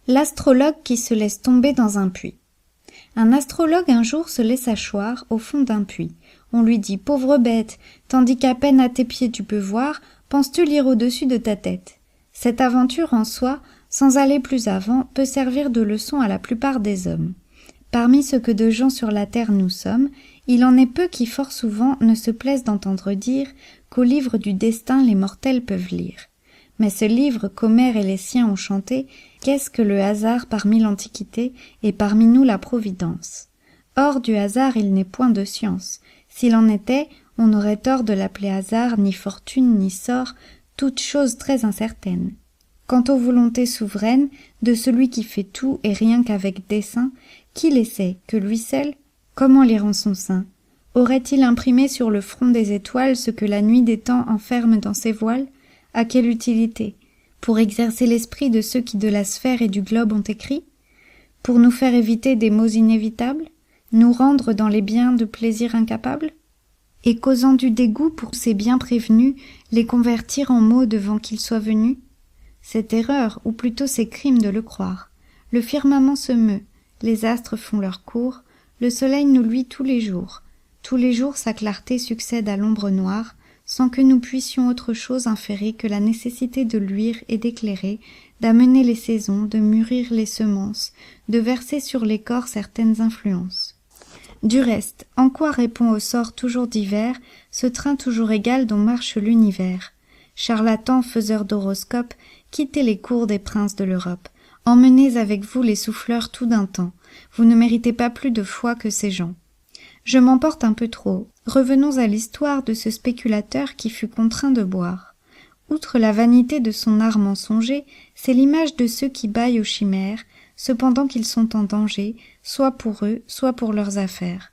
L'astrologue qui se laisse tomber dans un puits. Un astrologue un jour se laissa choir au fond d'un puits. On lui dit « Pauvre bête, tandis qu'à peine à tes pieds tu peux voir, penses-tu lire au-dessus de ta tête ?» Cette aventure en soi, sans aller plus avant, peut servir de leçon à la plupart des hommes. Parmi ce que de gens sur la terre nous sommes, il en est peu qui fort souvent ne se plaisent d'entendre dire qu'au livre du destin les mortels peuvent lire. Mais ce livre qu'Homère et les siens ont chanté, qu'est-ce que le hasard parmi l'Antiquité et parmi nous la Providence? Hors du hasard il n'est point de science. S'il en était, on aurait tort de l'appeler hasard, ni fortune, ni sort, toute chose très incertaine. Quant aux volontés souveraines de celui qui fait tout et rien qu'avec dessein, qui les sait que lui seul? Comment lire en son sein? Aurait-il imprimé sur le front des étoiles ce que la nuit des temps enferme dans ses voiles? À quelle utilité? Pour exercer l'esprit de ceux qui de la sphère et du globe ont écrit? Pour nous faire éviter des maux inévitables? Nous rendre dans les biens de plaisir incapables? Et causant du dégoût pour ces biens prévenus, les convertir en maux devant qu'ils soient venus? C'est erreur, ou plutôt c'est crime de le croire. Le firmament se meut, les astres font leur cours, le soleil nous luit tous les jours sa clarté succède à l'ombre noire, sans que nous puissions autre chose inférer que la nécessité de luire et d'éclairer, d'amener les saisons, de mûrir les semences, de verser sur les corps certaines influences. Du reste, en quoi répond au sort toujours divers ce train toujours égal dont marche l'univers? Charlatans, faiseurs d'horoscopes, quittez les cours des princes de l'Europe. Emmenez avec vous les souffleurs tout d'un temps. Vous ne méritez pas plus de foi que ces gens. Je m'emporte un peu trop. Revenons à l'histoire de ce spéculateur qui fut contraint de boire. Outre la vanité de son art mensonger, c'est l'image de ceux qui bâillent aux chimères, cependant qu'ils sont en danger, soit pour eux, soit pour leurs affaires.